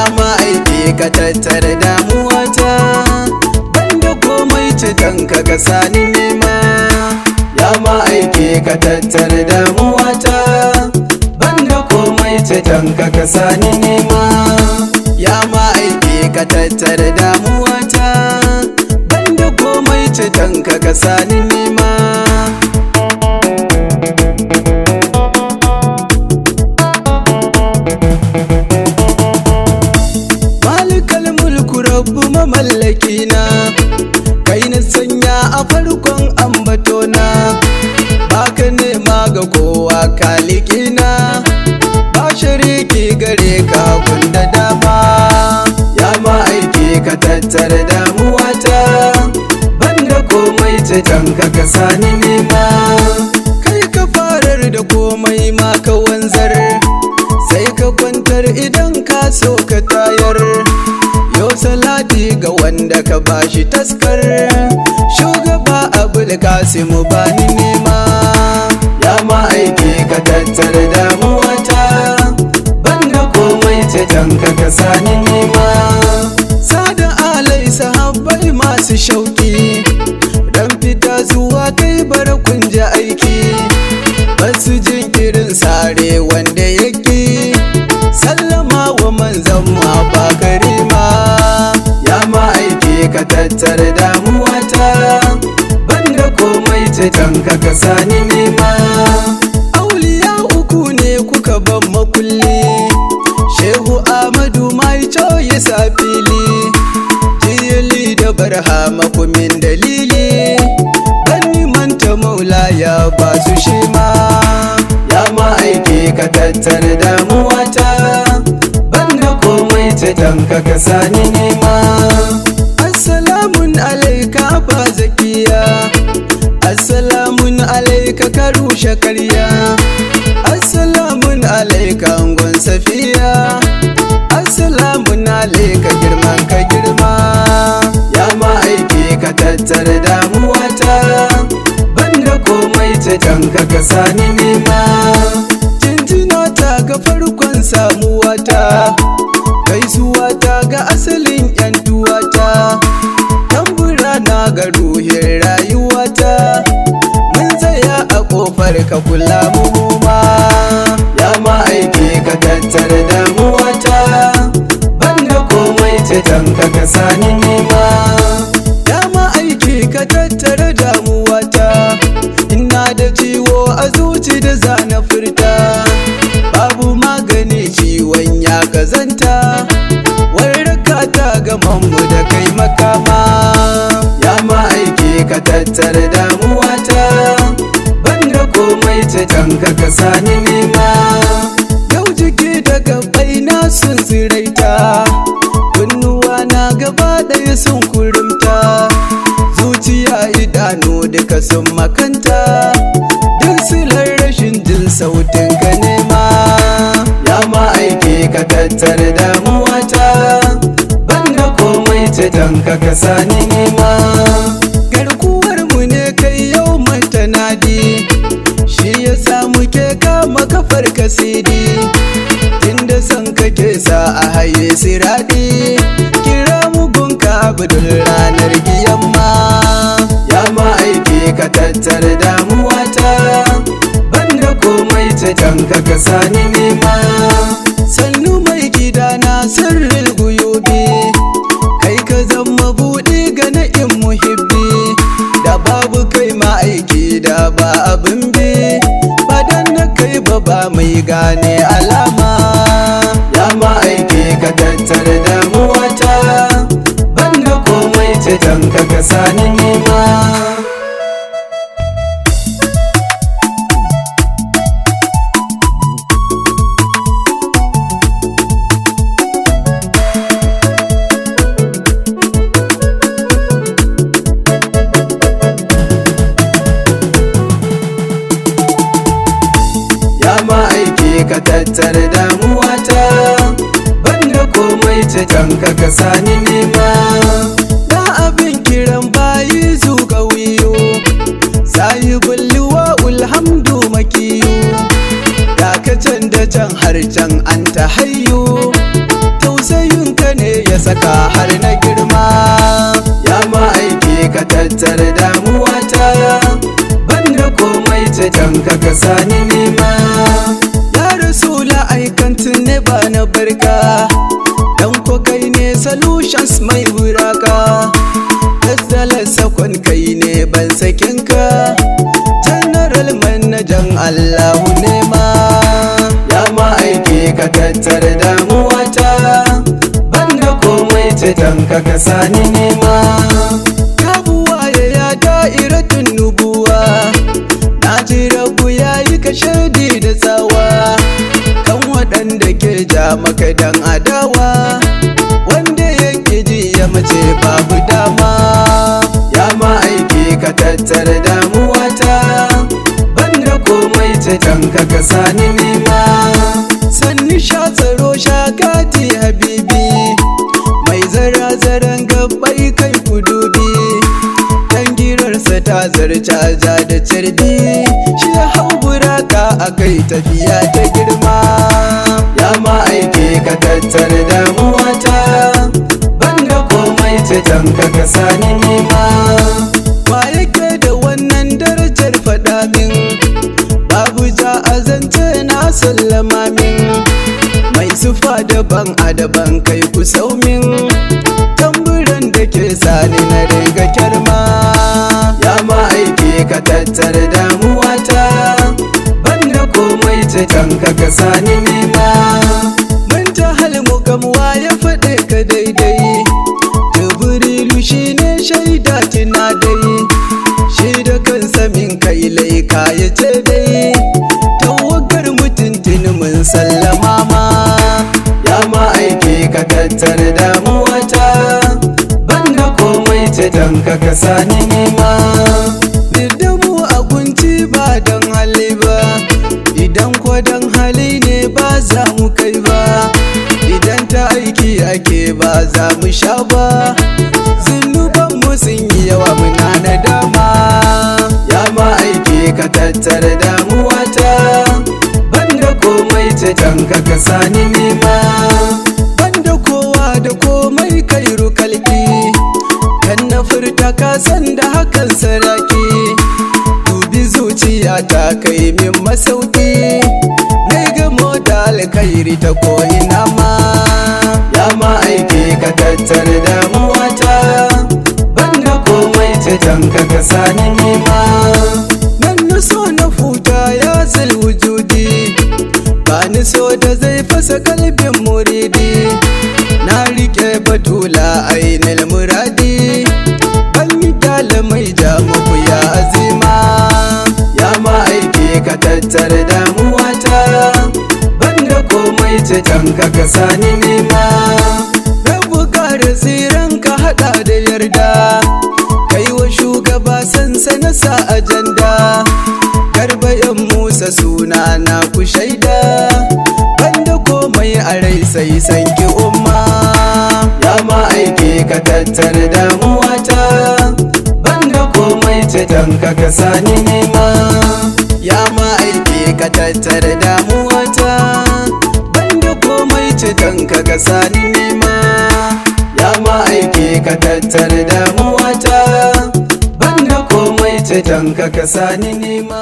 ya ma'aiki ka tattara damuwata, banda komai cikin ka sani nema. Ya ma'aiki ka tattara damuwata, banda komai cikin ka sani nema. Ya ma'aiki ka tattara damuwata, banda komai cikin ka sani nema. Rabbu mamallakina, kai na sanya a farkon ambatona, baka nema ga kowa kalikina, ba shariki gare ka kunda dama. Ya ma'aiki ka tattara damuwata, banda komai cikin ka sani nema. Kai ka farar da komai ma ka wanzar, sai ka kwantar idan ka so ka tayar. Yau salati ga wanda ka bashi taskar, shugaba Abul Kasimu bani nema. Ya ma'aiki ka tattara damuwata, banda komai cikin ka sani nema. Sada alai sahabbai masu shauki, dan fita zuwa kai bar kunja aiki, basu jinkirin sare wanda yake, sallama wa manzon mu ba karima. Ya ma'aiki ka tattara damuwata, banda komai cikin ka sani nema. Auliya uku ne kuka ban makulli, Shehu Ahmadu mai ya sa fili, Jiyali da Barhama kumin dalili, bani manta maula ya ba su shima. Ya ma'aiki ka tattara damuwata, banda komai cikin ka sani nema. Assalamun alaika ba zakiya, assalamun alaika ka rushe karya, assalamun alaika angon safiya, assalamun alaika girman ka girma. Ya ma'aiki ka tattara damuwata, banda komai cikin ka sani nema. Jinjinata ga farkon samuwata, gaisuwata ga asalin yantuwata, tambura na ga ruhin rayuwata, mun tsaya a kofar ka kula mu ma. Ya ma'aiki ka tattara damuwata, banda komai cikin ka sani nema. Ya ma'aiki ka tattara damuwata, ina da ciwo a zuci da zana furta, babu magani ciwon ya kazanta, warraka ta gaman mu da kai makama. Ya ma'aiki ka tattara damuwata, banda komai cikin ka sani nema. Yau jiki da gabai na sun tsiraita, kunnuwa na gaba ɗaya sun kurumta, zuciya idanu duka sun makanta, duk silar rashin jin sautin ka nema. Ya ma'aiki ka tattara damuwata, banda komai cikin ka sani nema. Garkuwar mu ne kai yau tanadi, shi ya sa muke kama kafar kasidi, inda son kake sa a haye siradi, kira mugun ka abdul ranar giyamma. Ya ma'aiki ka tattara damuwata, banda komai cikin ka sani nema. Sannu mai gidana sirril guyubi, kai ka zama buɗi ga na'in muhibbi, da babu kai ma'aiki da ba abin bi, badan na kai ba mai gane alama. Ya ma'aiki ka tattara damuwata, banda komai cikin ka sani nema. ka tattara damuwata, banda komai cikin ka sani nema. Da abin kiran bayi zuga wiyo, sahibul liwa ulhamdu makiyo, da ka can da can har can an ta hayyo, tausayi saka har na girma. Ya ma'aiki ka tattara damuwata, banda komai ta tanka ka sani nema. Ya Rasula aikan ne ba na barka, dan ko kai ne solutions mai buraka. Azzalar sakon kai ne ban sakinka, general manajan Allahu nema. Ya ma'aiki ka tattara damuwata, banda komai ta tanka ka sani nema. Ya buwaye ya da'iratun nubuwa, na ji rabu ya yi kashedi da tsawa kan waɗanda ke ja maka dan adawa, wanda yake ji ya mace babu dama. Ya ma'aiki ka tattara damuwata, banda komai ta tanka ka sani nema. Sanni sha tsaro sha gati habibi, mai zara-zaren gabbai kai kudubi, dan girarsa ta zarce aja da carbi, shi ya hau buraka a kai tafiya ta girma. Ya ma'aiki ka tattara damuwata, banda komai ta tanka ka sani nema. Wa yake da wannan darajar faɗa min, babu ja azance na sallama min, mai sufa daban a daban kai ku sau min, tamburan da ke sani na riga kyarma. Ya ma'aiki ka tattara damuwata, banda komai ta tanka ka sani nema. Mun ta halmu kamuwa ya faɗe ka daidai, Jibrilu shi ne shaida tina dai, shi da kansa min kai laika ya ce dai, tawagar mutuntun mun sallama ma. Ya ma'aiki ka tattara damuwata, banda komai ta tanka ka sani nema. Da mu a kunci ba don hali ba, idan ko don hali ne ba za mu kai ba, idan ta aiki ake ba za mu sha ba, zunuban mu sun yi yawa muna na dama. Ya ma'aiki ka tattara damuwata, banda komai ta tanka ka sani nema. Banda kowa da komai kai rukalki, kan na furta ka san da hakan saraki, dubi zuciya ta kai min masauki, na gamo da alkhairi ta ko'ina ma. Ya ma'aiki ka tattara damuwata, banda komai ta tanka ka sani nema. Nan na so na futa ya wujudi, ba ni so da zai fasa kalbin muridi, na rike batula ainil muradi, ban yi kyale mai ja muku ya azima. Ya ma'aiki ka tattara damuwata, banda komai ta tanka ka sani nema. Rabu kare tsiran ka hada da yarda, kai wa shugaba sansana sa ajanda, Garba yan Musa suna na ku shaida, banda komai a rai sai sanki umma. Ya ma'aiki ka tattara damuwata, banda komai ta tanka ka sani nema. Ya ma'aiki ka tattara damuwata, banda komai cikanka ka sani nema. Ya ma'aiki ka tattara damuwata, banda komai ta tanka ka sani nema.